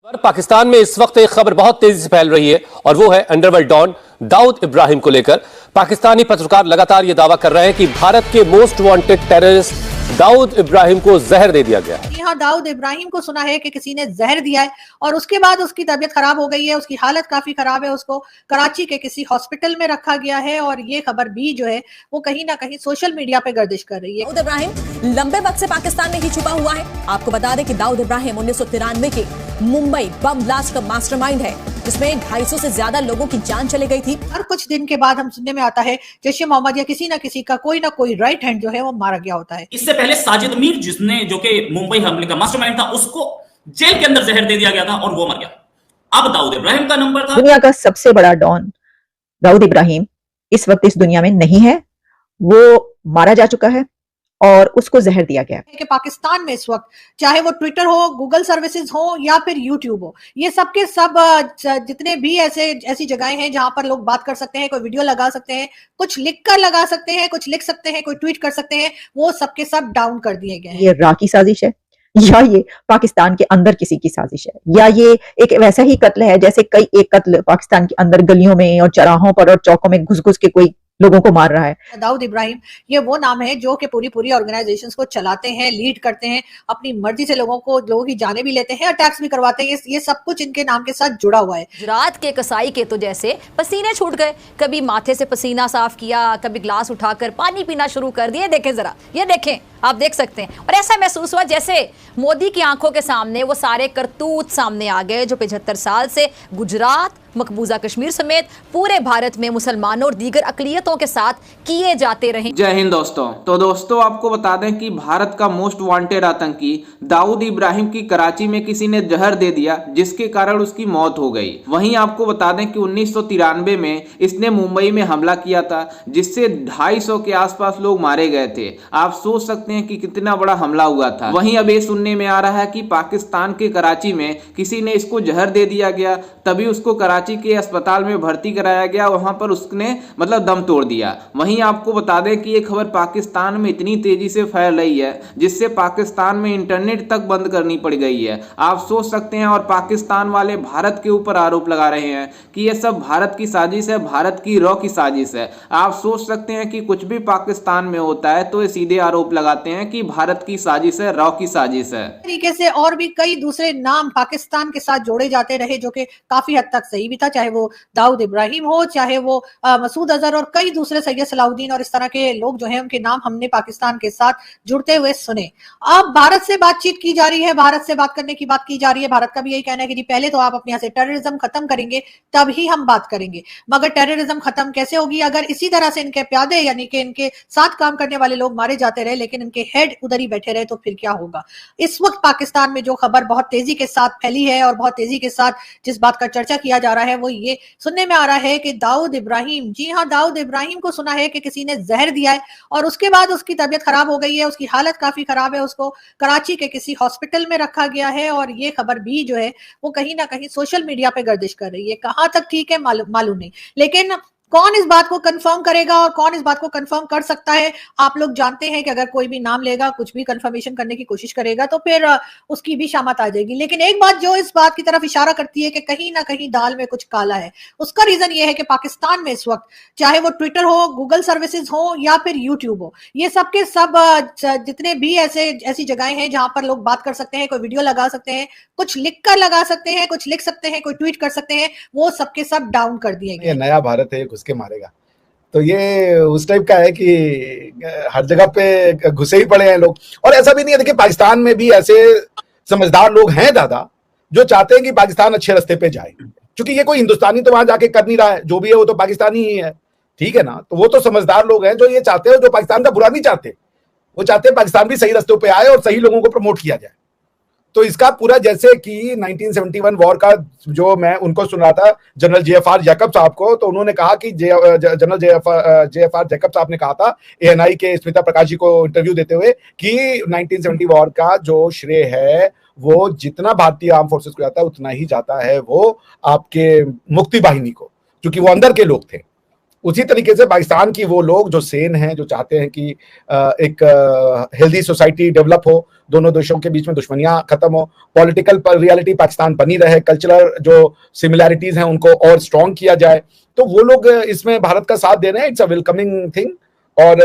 पर पाकिस्तान में इस वक्त एक खबर बहुत तेजी से फैल रही है और वो है अंडरवर्ल्ड डॉन दाऊद इब्राहिम को लेकर। पाकिस्तानी पत्रकार लगातार ये दावा कर रहे हैं कि भारत के most wanted terrorist Dawood Ibrahim को जहर दे दिया गया है। जी हाँ, दाऊद इब्राहिम को सुना है कि किसी ने जहर दिया है और उसके बाद उसकी तबीयत खराब हो गई है, उसकी हालत काफी खराब है, उसको कराची के किसी हॉस्पिटल में रखा गया है और ये खबर भी जो है वो कहीं ना कहीं सोशल मीडिया पे गर्दिश कर रही है। दाऊद इब्राहिम लंबे वक्त से पाकिस्तान में ही छुपा हुआ है। आपको बता दें कि दाऊद इब्राहिम 1993 के मुंबई बम ब्लास्ट का मास्टरमाइंड है, जिसमें 250 से ज्यादा लोगों की जान चली गई थी। हर कुछ दिन के बाद हम सुनने में आता है जैश ए मोहम्मद या किसी ना किसी का कोई ना कोई राइट हैंड जो है वो मारा गया होता है। इससे पहले साजिद मीर जो कि मुंबई हमले का मास्टरमाइंड था, उसको जेल के अंदर जहर दे दिया गया था और वो मर गया। अब दाऊद इब्राहिम का नंबर था। दुनिया का सबसे बड़ा डॉन दाऊद इब्राहिम इस वक्त इस दुनिया में नहीं है, वो मारा जा चुका है और उसको जहर दिया गया कि पाकिस्तान में इस वक्त चाहे वो ट्विटर हो, गूगल सर्विसेज हो या फिर यूट्यूब हो, ये सब के सब जितने भी ऐसी जगहें हैं जहां पर लोग बात कर सकते हैं, कोई वीडियो लगा सकते हैं, कुछ लिख कर लगा सकते हैं, कुछ लिख सकते हैं, कोई ट्वीट कर सकते हैं, वो सब के सब डाउन कर दिए गए हैं। ये रा की साजिश है या ये पाकिस्तान के अंदर किसी की साजिश है या ये एक वैसा ही कत्ल है जैसे कई एक कत्ल पाकिस्तान के अंदर गलियों में और चौराहों पर और चौकों में घुस घुस के कोई लोगों को मार रहा है। दाऊद इब्राहिम ये वो नाम है जो कि पूरी ऑर्गेनाइजेशंस को चलाते हैं, लीड करते हैं, अपनी मर्जी से लोगों की जानें भी लेते हैं, अटैक्स भी करवाते हैं। ये सब कुछ इनके नाम के साथ जुड़ा हुआ है। गुजरात के कसाई के तो जैसे पसीने छूट गए, कभी माथे से पसीना साफ किया, कभी ग्लास उठाकर पानी पीना शुरू कर दिए। देखें जरा, ये देखें, आप देख सकते हैं। और ऐसा महसूस हुआ जैसे मोदी की आंखों के सामने वो सारे करतूत सामने आ गए जो 75 साल से गुजरात, मकबूजा कश्मीर समेत पूरे भारत में मुसलमानों और दीगर अकलियतों के साथ किए जाते रहे। जय हिंद दोस्तों। तो दोस्तों आपको बता दें कि भारत का मोस्ट वांटेड आतंकी दाऊद इब्राहिम की कराची में किसी ने जहर दे दिया, जिसके कारण उसकी मौत हो गई। वहीं आपको बता दें कि 1993 में इसने मुंबई में हमला किया था, जिससे 250 के आसपास लोग मारे गए थे। आप सोच सकते हैं कि कितना बड़ा हमला हुआ था। वहीं अब ये सुनने में आ रहा है कि पाकिस्तान के कराची में किसी ने इसको जहर दे दिया गया, तभी उसको कराची के अस्पताल में भर्ती कराया गया, वहां पर उसने दम तोड़ दिया। वहीं आपको बता दें कि ये खबर पाकिस्तान में इतनी तेजी से फैल रही है जिससे पाकिस्तान में इंटरनेट तक बंद करनी पड़ गई है। आप सोच सकते हैं, और पाकिस्तान वाले भारत के ऊपर आरोप लगा रहे हैं कि ये सब भारत की साजिश है, भारत की रॉ की साजिश है। आप सोच सकते हैं कि कुछ भी पाकिस्तान में होता है तो ये सीधे आरोप लगाते हैं कि भारत की साजिश है, रॉ की साजिश है। तरीके से और भी कई दूसरे नाम पाकिस्तान के साथ जोड़े जाते रहे जो कि काफी हद तक सही भी था, चाहे वो दाऊद इब्राहिम हो, चाहे वो मसूद अजहर और कई दूसरे सैयद सलाउद्दीन और इस तरह के लोग जो हैं उनके नाम हमने पाकिस्तान के साथ जुड़ते हुए सुने। अब भारत से बातचीत की जा रही है, भारत से बात करने की बात की जा रही है। भारत का भी यही कहना है कि जी पहले तो आप अपने यहाँ से टेररिज्म खत्म करेंगे तब ही हम बात करेंगे। मगर टेररिज्म खत्म कैसे होगी अगर इसी तरह से इनके प्यादे यानी कि इनके साथ काम करने वाले लोग मारे जाते रहे लेकिन इनके हेड उधर ही बैठे रहे, तो फिर क्या होगा। इस वक्त पाकिस्तान में जो खबर बहुत तेजी के साथ फैली है और बहुत तेजी के साथ जिस बात का चर्चा किया जा रहा है वो ये सुनने में आ रहा है कि दाऊद इब्राहिम, जी हाँ, दाऊद इब्राहिम को सुना है कि किसी ने जहर दिया है और उसके बाद उसकी तबीयत खराब हो गई है, उसकी हालत काफी खराब है, उसको कराची के किसी हॉस्पिटल में रखा गया है और ये खबर भी जो है वो कहीं ना कहीं सोशल मीडिया पे गर्दिश कर रही है। कहां तक ठीक है मालूम नहीं, लेकिन कौन इस बात को कंफर्म करेगा और कौन इस बात को कंफर्म कर सकता है। आप लोग जानते हैं कि अगर कोई भी नाम लेगा, कुछ भी कंफर्मेशन करने की कोशिश करेगा तो फिर उसकी भी शामत आ जाएगी। लेकिन एक बात जो इस बात की तरफ इशारा करती है कि कहीं ना कहीं दाल में कुछ काला है, उसका रीजन ये है कि पाकिस्तान में इस वक्त चाहे वो ट्विटर हो, गूगल सर्विसेज हो या फिर यूट्यूब हो, ये सब के सब जितने भी ऐसी जगहें हैं जहां पर लोग बात कर सकते हैं, कोई वीडियो लगा सकते हैं, कुछ लिख कर लगा सकते हैं, कुछ लिख सकते हैं, कोई ट्वीट कर सकते हैं, वो सब के सब डाउन कर दिए गए। नया भारत है, घुस के मारेगा। तो ये उस टाइप का है कि हर जगह पे घुसे ही पड़े हैं लोग। और ऐसा भी नहीं है, देखिए पाकिस्तान में भी ऐसे समझदार लोग हैं दादा जो चाहते हैं कि पाकिस्तान अच्छे रास्ते पे जाए, क्योंकि ये कोई हिंदुस्तानी तो वहां जाके कर नहीं रहा है, जो भी है वो तो पाकिस्तानी ही है, ठीक है ना। तो वो तो समझदार लोग हैं जो ये चाहते हैं, जो पाकिस्तान का बुरा नहीं चाहते, वो चाहते हैं पाकिस्तान भी सही रास्तों पे आए और सही लोगों को प्रमोट किया जाए। तो इसका पूरा जैसे कि 1971 वॉर का जो मैं उनको सुन रहा था जनरल JFR जैकब साहब को, तो उन्होंने कहा कि जनरल JFR जैकब साहब ने कहा था ANI के स्मिता प्रकाश जी को इंटरव्यू देते हुए कि 1970 वॉर का जो श्रेय है वो जितना भारतीय आर्म फोर्सेस को जाता है उतना ही जाता है वो आपके मुक्ति बाहिनी को, क्योंकि वो अंदर के लोग थे। उसी तरीके से पाकिस्तान की वो लोग जो सेन हैं, जो चाहते हैं कि एक हेल्दी सोसाइटी डेवलप हो, दोनों देशों के बीच में दुश्मनियां खत्म हो, पॉलिटिकल रियलिटी पाकिस्तान बनी रहे, कल्चरल जो सिमिलैरिटीज हैं उनको और स्ट्रॉन्ग किया जाए, तो वो लोग इसमें भारत का साथ दे रहे हैं। It's a welcoming thing. और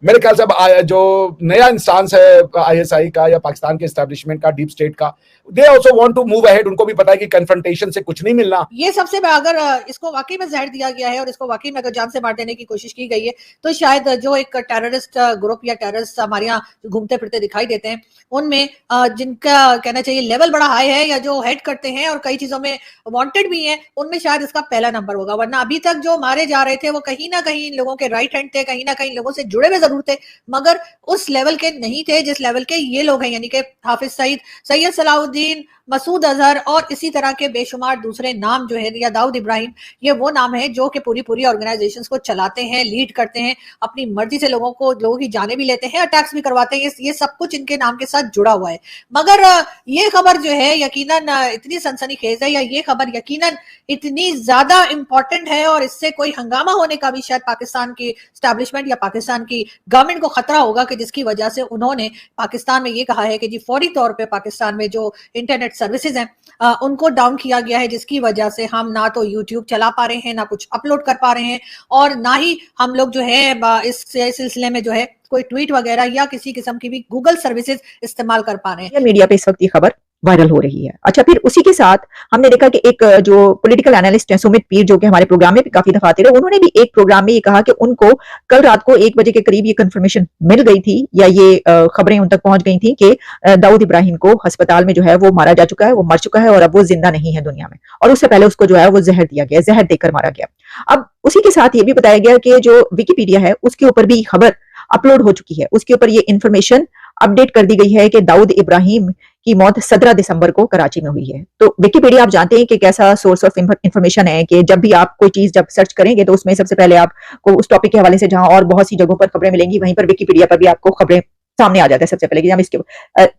मेरे ख्याल से अब जो नया इंस्टांस है आईएसआई का या पाकिस्तान के एस्टेब्लिशमेंट का, डीप स्टेट का, they also want to move ahead. उनको भी पता है कि कन्फ्रंटेशन से कुछ नहीं मिलना। ये सबसे अगर इसको वाकई में जहर दिया गया है और इसको वाकई में अगर जान से मार देने की कोशिश की गई है, तो शायद जो एक टेररिस्ट ग्रुप या टेररिस्ट हमारे यहाँ घूमते फिरते दिखाई देते हैं, उनमें जिनका कहना चाहिए लेवल बड़ा हाई है या जो हेड करते हैं और कई चीजों में वांटेड भी हैं, उनमें शायद इसका पहला नंबर होगा। वरना अभी तक जो मारे जा रहे थे वो कहीं ना कहीं लोगों के राइट हैंड थे, कहीं ना कहीं लोगों से जुड़े हुए जरूर थे, मगर उस लेवल के नहीं थे जिस लेवल के ये लोग हैं, यानी कि हाफिज सईद, सैयद सलाउद्दीन, मसूद अजहर और इसी तरह के बेशुमार दूसरे नाम जो है, या दाऊद इब्राहिम, ये वो नाम है जो कि पूरी ऑर्गेनाइजेशंस को चलाते हैं, लीड करते हैं, अपनी मर्जी से लोगों की जाने भी लेते हैं, अटैक्स भी करवाते हैं। ये सब कुछ इनके नाम के साथ जुड़ा हुआ है। मगर ये खबर जो है यकीनन इतनी सनसनीखेज है, या ये खबर यकीनन इतनी ज्यादा इंपॉर्टेंट है और इससे कोई हंगामा होने का भी शायद पाकिस्तान की एस्टैब्लिशमेंट या पाकिस्तान की गवर्नमेंट को खतरा होगा, कि जिसकी वजह से उन्होंने पाकिस्तान में ये कहा है कि जी फौरी तौर पे पाकिस्तान में जो इंटरनेट सर्विसेज हैं उनको डाउन किया गया है, जिसकी वजह से हम ना तो यूट्यूब चला पा रहे हैं, ना कुछ अपलोड कर पा रहे हैं, और ना ही हम लोग जो है इस सिलसिले में जो है कोई ट्वीट वगैरह या किसी किस्म की भी गूगल सर्विसेज इस्तेमाल कर पा रहे हैं। मीडिया पे इस वक्त ये खबर वायरल हो रही है। अच्छा, फिर उसी के साथ हमने देखा कि एक जो पॉलिटिकल एनालिस्ट है सुमित पीर, जो कि हमारे प्रोग्राम में भी काफी दफा आते रहे, उन्होंने भी एक प्रोग्राम में ये कहा कि उनको कल रात को 1 बजे के करीब ये कंफर्मेशन मिल गई थी, या ये खबरें उन तक पहुंच गई थी कि दाऊद इब्राहिम को अस्पताल में जो है वो मारा जा चुका है, वो मर चुका है और अब वो जिंदा नहीं है दुनिया में, और उससे पहले उसको जो है वो जहर दिया गया, जहर देकर मारा गया। अब उसी के साथ ये भी बताया गया कि जो विकिपीडिया है उसके ऊपर भी खबर अपलोड हो चुकी है, उसके ऊपर ये इंफॉर्मेशन अपडेट कर दी गई है कि दाऊद इब्राहिम की मौत 17 दिसंबर को कराची में हुई है। तो विकिपीडिया आप जानते हैं कि कैसा सोर्स ऑफ इंफॉर्मेशन है, कि जब भी आप कोई चीज जब सर्च करेंगे तो उसमें सबसे पहले आपको उस टॉपिक के हवाले से जहां और बहुत सी जगहों पर खबरें मिलेंगी, वहीं पर विकिपीडिया पर भी आपको खबरें सामने आ जाता है सबसे पहले कि हम इसके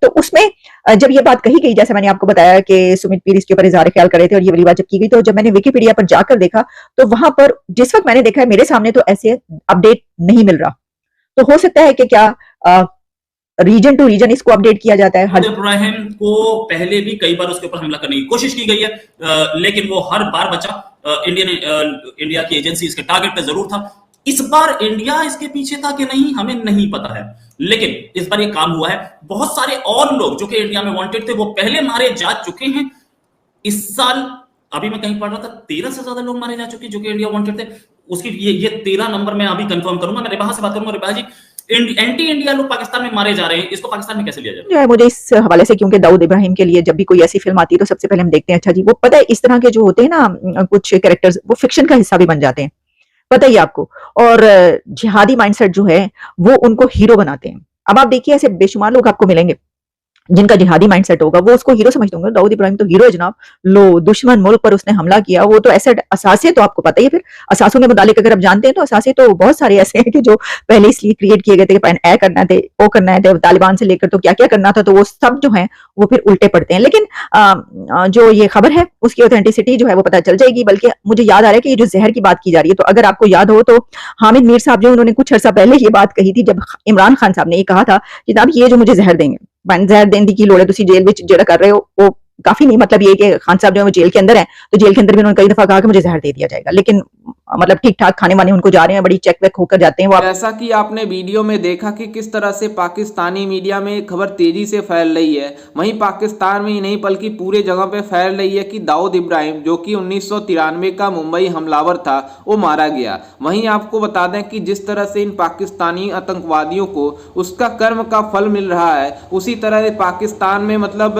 तो उसमें जब ये बात कही गई, जैसे मैंने आपको बताया कि सुमित पीर इसके ऊपर इज़हार ख्याल कर रहे थे और ये वाली बात जब की गई, तो जब मैंने विकिपीडिया पर जाकर देखा तो वहां पर जिस वक्त मैंने देखा है मेरे सामने तो ऐसे अपडेट नहीं मिल रहा। तो हो सकता है कि क्या रीजन टू रीजन इसको अपडेट किया जाता है। इब्राहिम को पहले भी कई बार उसके ऊपर हमला करने की कोशिश की गई है, लेकिन वो हर बार बचा। इंडिया की एजेंसी इसके टारगेट पे जरूर था। इस बार इंडिया इसके पीछे था कि नहीं हमें नहीं पता है, लेकिन इस बार ये काम हुआ है। बहुत सारे और लोग जो कि इंडिया में वांटेड थे वो पहले मारे जा चुके हैं। इस साल अभी मैं कहीं पढ़ रहा था 13 से ज्यादा लोग मारे जा चुके जो कि इंडिया वांटेड थे। उसकी ये 13 नंबर मैं अभी कंफर्म करूंगा। मैं रिबाह से बात करूंगा। रिबाह जी, एंटी इंडिया लोग पाकिस्तान में मारे जा रहे हैं, इसको पाकिस्तान में कैसे लिया जाए? मुझे इस हवाले से, क्योंकि दाऊद इब्राहिम के लिए जब भी कोई ऐसी फिल्म आती है तो सबसे पहले हम देखते हैं, अच्छा जी, वो पता है इस तरह के जो होते हैं ना कुछ कैरेक्टर्स, वो फिक्शन का हिस्सा भी बन जाते हैं, पता ही आपको, और जिहादी माइंडसेट जो है वो उनको हीरो बनाते हैं। अब आप देखिए ऐसे बेशुमार लोग आपको मिलेंगे जिनका जिहादी माइंडसेट होगा, वो उसको हीरो समझते होंगे। दाऊद इब्राहिम तो हीरो है जनाब, लो दुश्मन मुल्क पर उसने हमला किया, वो तो ऐसे असासे तो आपको पता ही है। फिर असासों के मुतालिक अगर आप जानते हैं तो असासे तो बहुत सारे ऐसे हैं कि जो पहले इसलिए क्रिएट किए गए थे कि ए करना थे, ओ करना है, तालिबान से लेकर तो क्या क्या करना था, तो वो सब जो है वो फिर उल्टे पड़ते हैं। लेकिन जो ये खबर है उसकी ऑथेंटिसिटी जो है वो पता चल जाएगी। बल्कि मुझे याद आ रहा है कि ये जो जहर की बात की जा रही है, तो अगर आपको याद हो तो हामिद मीर साहब जो उन्होंने कुछ अर्सा पहले ये बात कही थी, जब इमरान खान साहब ने ये कहा था कि जनाब ये जो मुझे जहर देंगे, जहर देने की लोड़ है, तुसी जेल में जेड़ा कर रहे हो वो काफी नहीं, मतलब ये कि खान साहब जो है वो जेल के अंदर है, तो जेल के अंदर भी उन्होंने कई दफा कहा कि मुझे जहर दे दिया जाएगा, लेकिन मतलब ठीक ठाक खाने वाने उनको जा रहे हैं, बड़ी चेक वेक होकर जाते हैं वो। जैसा कि आपने वीडियो में देखा कि किस तरह से पाकिस्तानी मीडिया में खबर तेजी से फैल रही है, वहीं पाकिस्तान में ही नहीं बल्कि पूरे जगह पे फैल रही है कि दाऊद इब्राहिम जो कि 1993 का मुंबई हमलावर था वो मारा गया। वहीं आपको बता दें कि जिस तरह से इन पाकिस्तानी आतंकवादियों को उसका कर्म का फल मिल रहा है, उसी तरह पाकिस्तान में मतलब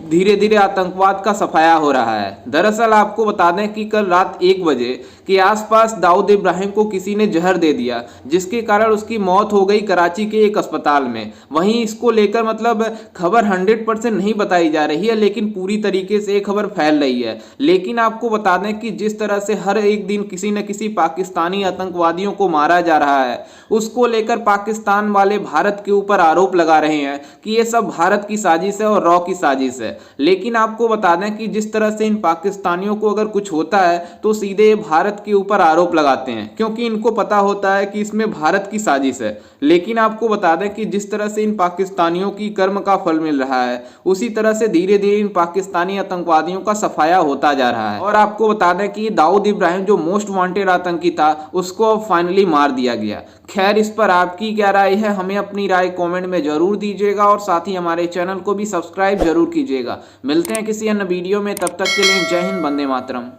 धीरे धीरे आतंकवाद का सफाया हो रहा है। दरअसल आपको बता दें कि कल रात 1 बजे के आसपास दाऊद इब्राहिम को किसी ने जहर दे दिया, जिसके कारण उसकी मौत हो गई कराची के एक अस्पताल में। वहीं इसको लेकर मतलब खबर 100% नहीं बताई जा रही है, लेकिन पूरी तरीके से खबर फैल रही है। लेकिन आपको बता दें कि जिस तरह से हर एक दिन किसी न किसी पाकिस्तानी आतंकवादियों को मारा जा रहा है, उसको लेकर पाकिस्तान वाले भारत के ऊपर आरोप लगा रहे हैं कि ये सब भारत की साजिश है और रॉ की साजिश है। लेकिन आपको बता दें कि जिस तरह से इन पाकिस्तानियों को अगर कुछ होता है तो सीधे भारत भारत के ऊपर आरोप लगाते हैं, क्योंकि इनको पता होता है कि इसमें भारत की साजिश है। लेकिन आपको बता दें कि जिस तरह से इन पाकिस्तानियों की कर्म का फल मिल रहा है, उसी तरह से धीरे धीरे इन पाकिस्तानी आतंकवादियों का सफाया होता जा रहा है। और आपको बता दें कि दाऊद इब्राहिम जो मोस्ट वांटेड आतंकी था, उसको अब फाइनली मार दिया गया। खैर, इस पर आपकी क्या राय है, हमें अपनी राय कमेंट में जरूर दीजिएगा और साथ ही हमारे चैनल को भी सब्सक्राइब जरूर कीजिएगा। मिलते हैं किसी अन्य वीडियो में, तब तक के लिए जय हिंद, वंदे मातरम।